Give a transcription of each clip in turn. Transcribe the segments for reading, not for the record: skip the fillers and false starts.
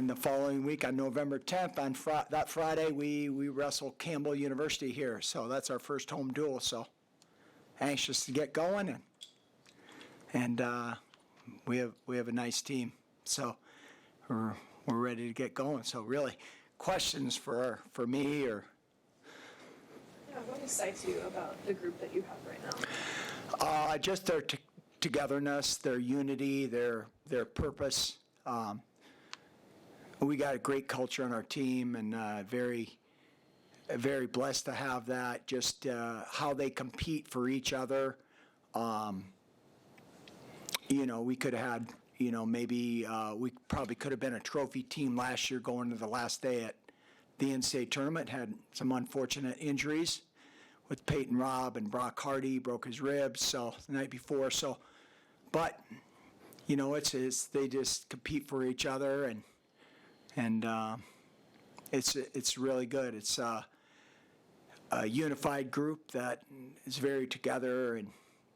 the following week on November 10th, on that Friday, we wrestle Campbell University here. So that's our first home duel. So anxious to get going, and we have a nice team. So we're ready to get going. So really, questions for me or? Yeah, what excites you about the group that you have right now? Just their togetherness, their unity, their purpose. We got a great culture on our team, and very blessed to have that. Just how they compete for each other. We could have had, maybe we probably could have been a trophy team last year going to the last day at the NCAA tournament. Had some unfortunate injuries with Peyton Robb and Brock Hardy, broke his ribs so the night before. So, but it's they just compete for each other, and it's really good. It's a unified group that is very together,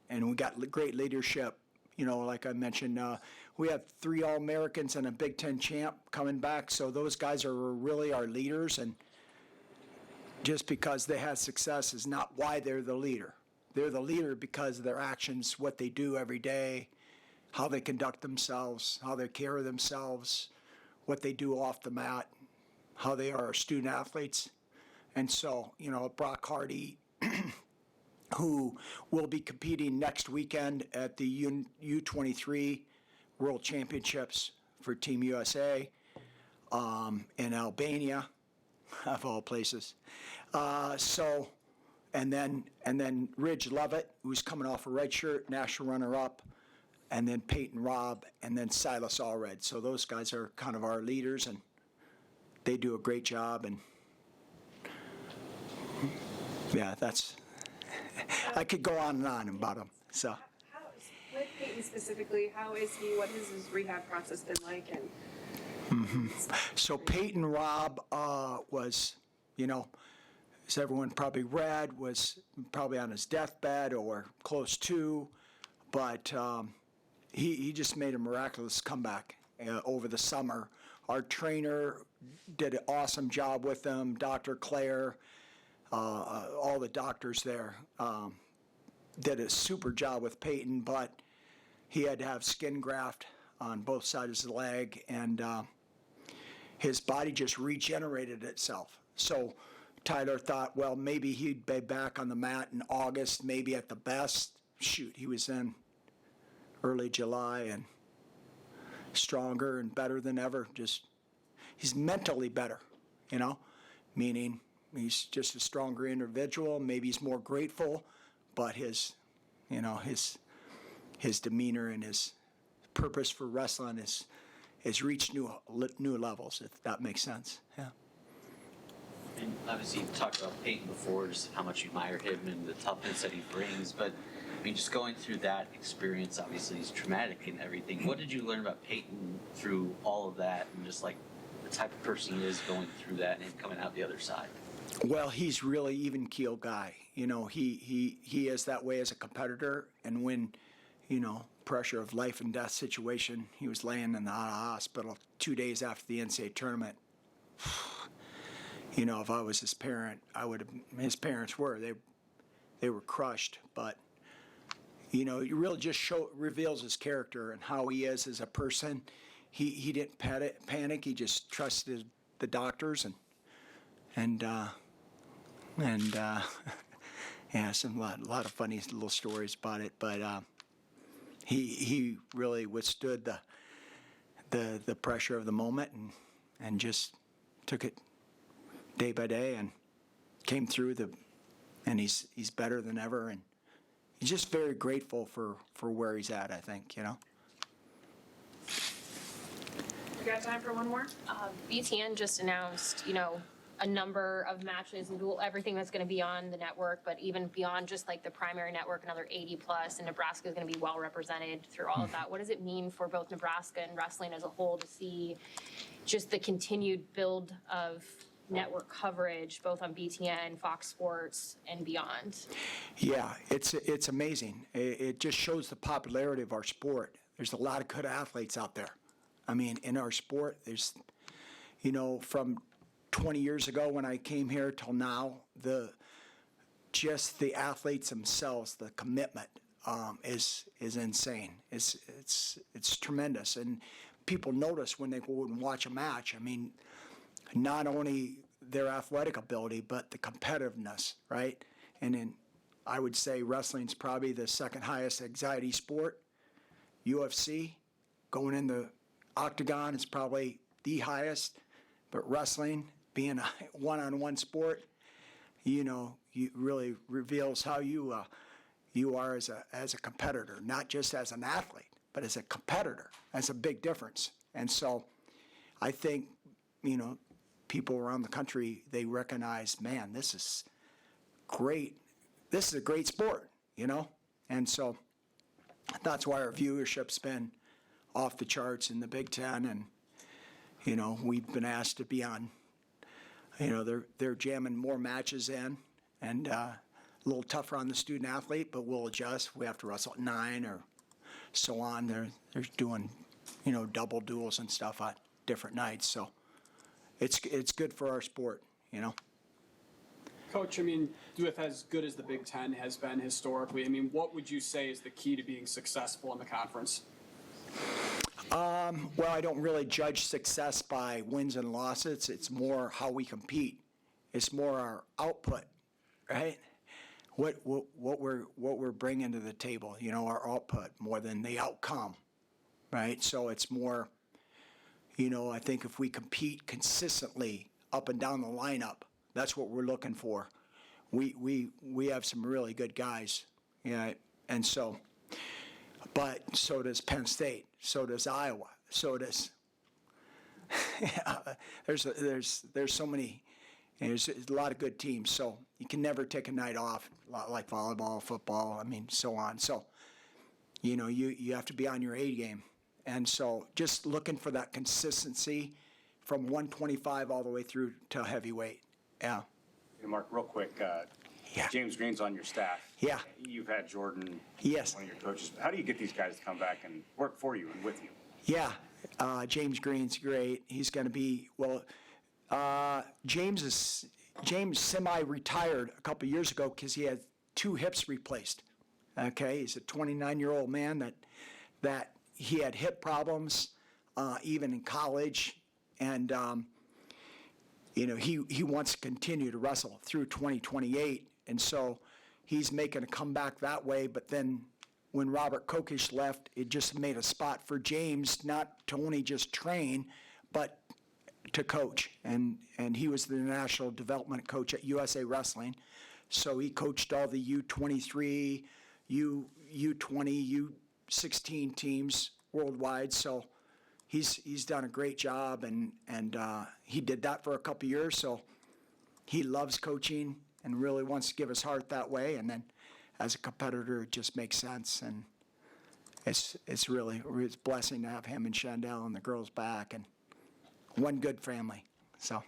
and we got great leadership. Like I mentioned, we have 3 All-Americans and a Big Ten champ coming back, so those guys are really our leaders, and just because they had success is not why they're the leader. They're the leader because of their actions, what they do every day, how they conduct themselves, how they carry themselves, what they do off the mat, how they are student athletes. And so, Brock Hardy, who will be competing next weekend at the U23 World Championships for Team USA in Albania, of all places. And then Ridge Lovett, who's coming off a red shirt, national runner-up, and then Peyton Robb, and then Silas Allred. So those guys are kind of our leaders, and they do a great job. And yeah, that's. I could go on and on about them. So. With Peyton specifically, how is he? What has his rehab process been like? And So Peyton Robb was, as everyone probably read, was probably on his deathbed or close to, but he just made a miraculous comeback over the summer. Our trainer did an awesome job with him, Dr. Claire, all the doctors there did a super job with Peyton, but he had to have skin graft on both sides of the leg, and his body just regenerated itself. So Tyler thought, well, maybe he'd be back on the mat in August, maybe at the best. Shoot, he was in early July and stronger and better than ever. He's mentally better, meaning he's just a stronger individual. Maybe he's more grateful, but his demeanor and his purpose for wrestling has reached new levels, if that makes sense. Yeah. And obviously you talked about Peyton before, just how much you admire him and the toughness that he brings, but just going through that experience, obviously he's traumatic and everything. What did you learn about Peyton through all of that, and just like the type of person he is going through that and coming out the other side? Well, he's really even-keeled guy. He is that way as a competitor, and when, pressure of life and death situation, he was laying in the hospital 2 days after the NCAA tournament. If I was his parent, his parents were. They were crushed, but it really just reveals his character and how he is as a person. He didn't panic. He just trusted the doctors and yeah, a lot of funny little stories about it. But he really withstood the pressure of the moment and just took it day by day and came through and he's better than ever, and he's just very grateful for where he's at, I think. We got time for one more? BTN just announced, a number of matches and everything that's going to be on the network, but even beyond just like the primary network, another 80 plus, and Nebraska is going to be well represented through all of that. What does it mean for both Nebraska and wrestling as a whole to see just the continued build of network coverage, both on BTN, Fox Sports, and beyond? Yeah, it's amazing. It just shows the popularity of our sport. There's a lot of good athletes out there. In our sport, there's from 20 years ago when I came here till now, just the athletes themselves, the commitment is insane. It's tremendous, and people notice when they go and watch a match. I mean, not only their athletic ability, but the competitiveness, right? And then I would say wrestling's probably the second highest anxiety sport. UFC, going in the octagon is probably the highest, but wrestling, being a one-on-one sport, you really reveals how you are as a competitor, not just as an athlete, but as a competitor. That's a big difference. And so I think, people around the country, they recognize, man, this is great. This is a great sport, And so that's why our viewership's been off the charts in the Big Ten. And, we've been asked to be on, they're jamming more matches in, and a little tougher on the student athlete, but we'll adjust. We have to wrestle at 9 or so on. They're doing, double duels and stuff on different nights. So it's good for our sport, Coach, with as good as the Big Ten has been historically, what would you say is the key to being successful in the conference? Well, I don't really judge success by wins and losses. It's more how we compete. It's more our output, right? What we're bringing to the table, our output more than the outcome, right? So it's more, I think if we compete consistently up and down the lineup, that's what we're looking for. We have some really good guys, and so, but so does Penn State, so does Iowa, so does. There's so many. There's a lot of good teams, so you can never take a night off, like volleyball, football, so on. So, you have to be on your A game. And so just looking for that consistency from 125 all the way through to heavyweight. Yeah. Hey, Mark, real quick, Yeah. James Green's on your staff. Yeah. You've had Jordan, Yes. one of your coaches. How do you get these guys to come back and work for you and with you? Yeah. James Green's great. He's going to be, James semi-retired a couple years ago because he had 2 hips replaced. Okay. He's a 29-year-old man that he had hip problems, even in college, and he wants to continue to wrestle through 2028, and so he's making a comeback that way. But then when Robert Kokish left, it just made a spot for James not to only just train, but to coach, and he was the national development coach at USA Wrestling, so he coached all the U23, U20, U16 teams worldwide. So he's done a great job, and he did that for a couple years. So he loves coaching and really wants to give his heart that way. And then as a competitor, it just makes sense. And it's a blessing to have him and Chandel and the girls back, and one good family. So.